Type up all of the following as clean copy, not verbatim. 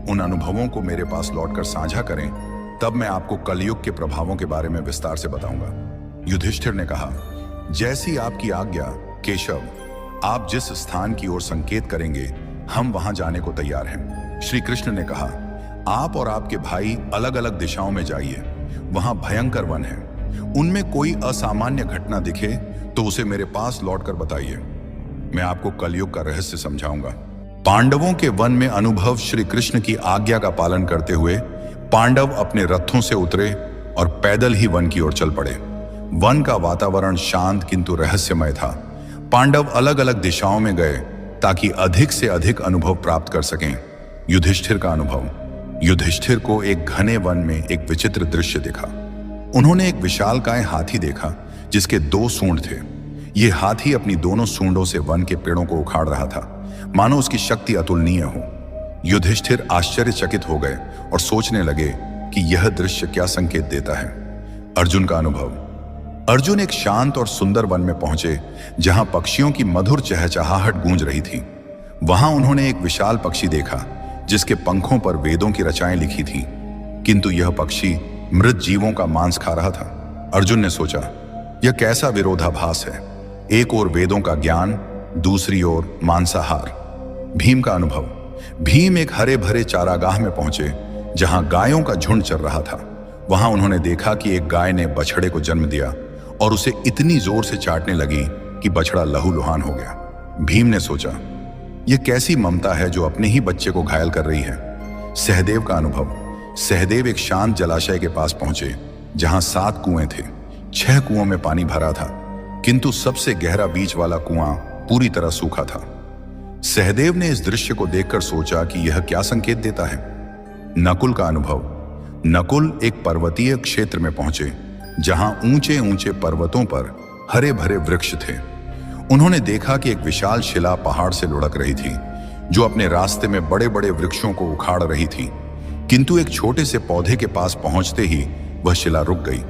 उन अनुभवों को मेरे पास लौटकर साझा करें, तब मैं आपको कलयुग के प्रभावों के बारे में विस्तार से बताऊंगा। युधिष्ठिर ने कहा, जैसी आपकी आज्ञा केशव। आप जिस स्थान की ओर संकेत करेंगे, हम वहां जाने को तैयार हैं। श्री कृष्ण ने कहा, आप और आपके भाई अलग अलग दिशाओं में जाइए। वहां भयंकर वन है। उनमें कोई असामान्य घटना दिखे तो उसे मेरे पास लौटकर बताइए। मैं आपको कलयुग का रहस्य समझाऊंगा। पांडवों के वन में अनुभव। श्री कृष्ण की आज्ञा का पालन करते हुए पांडव अपने रथों से उतरे और पैदल ही वन की ओर चल पड़े। वन का वातावरण शांत किंतु रहस्यमय था। पांडव अलग अलग दिशाओं में गए ताकि अधिक से अधिक अनुभव प्राप्त कर सकें। युधिष्ठिर का अनुभव। युधिष्ठिर को एक घने वन में एक विचित्र दृश्य दिखा। उन्होंने एक विशालकाय हाथी देखा जिसके 2 सूंड थे। ये हाथी अपनी दोनों सूंडों से वन के पेड़ों को उखाड़ रहा था, मानो उसकी शक्ति अतुलनीय हो। युधिष्ठिर आश्चर्यचकित हो गए और सोचने लगे कि यह दृश्य क्या संकेत देता है। अर्जुन का अनुभव। अर्जुन एक शांत और सुंदर वन में पहुंचे जहां पक्षियों की मधुर चहचहाहट गूंज रही थी। वहां उन्होंने एक विशाल पक्षी देखा जिसके पंखों पर वेदों की रचाएं लिखी थीं, किंतु यह पक्षी मृत जीवों का मांस खा रहा था। अर्जुन ने सोचा, यह कैसा विरोधाभास है। एक ओर वेदों का ज्ञान, दूसरी ओर मांसाहार। भीम का अनुभव। भीम एक हरे भरे चारागाह में पहुंचे जहां गायों का झुंड चल रहा था। वहां उन्होंने देखा कि एक गाय ने बछड़े को जन्म दिया और उसे इतनी जोर से चाटने लगी कि बछड़ा लहूलुहान हो गया। भीम ने सोचा, यह कैसी ममता है जो अपने ही बच्चे को घायल कर रही है। सहदेव का अनुभव। सहदेव एक शांत जलाशय के पास पहुंचे जहां 7 कुएं थे। 6 कुओं में पानी भरा था, किंतु सबसे गहरा बीच वाला कुआं पूरी तरह सूखा था। सहदेव ने इस दृश्य को देखकर सोचा कि यह क्या संकेत देता है। नकुल का अनुभव। नकुल एक पर्वतीय क्षेत्र में पहुंचे जहां ऊंचे ऊंचे पर्वतों पर हरे भरे वृक्ष थे। उन्होंने देखा कि एक विशाल शिला पहाड़ से लुढ़क रही थी जो अपने रास्ते में बड़े बड़े वृक्षों को उखाड़ रही थी, किंतु एक छोटे से पौधे के पास पहुंचते ही वह शिला रुक गई।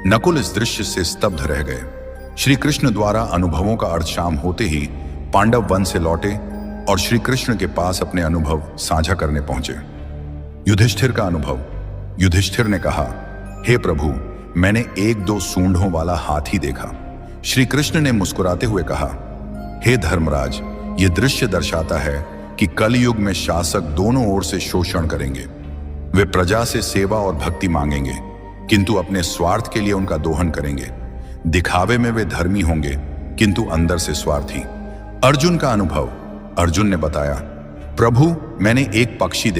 नकुल इस दृश्य से स्तब्ध रह गए। श्री कृष्ण द्वारा अनुभवों का अर्थ शाम होते ही पांडव वन से लौटे और श्री कृष्ण के पास अपने अनुभव साझा करने पहुंचे। युधिष्ठिर का अनुभव। युधिष्ठिर ने कहा, हे प्रभु, मैंने 1-2 सूंडों वाला हाथी देखा। श्री कृष्ण ने मुस्कुराते हुए कहा, हे धर्मराज, यह दृश्य दर्शाता है कि कलयुग में शासक दोनों ओर से शोषण करेंगे। वे प्रजा से सेवा और भक्ति मांगेंगे, किंतु अपने स्वार्थ के लिए उनका दोहन करेंगे। दिखावे में वे धर्मी होंगे, किंतु अंदर से स्वार्थी। अर्जुन का अनुभव। अर्जुन ने बताया, प्रभु, मैंने एक पक्षी देखा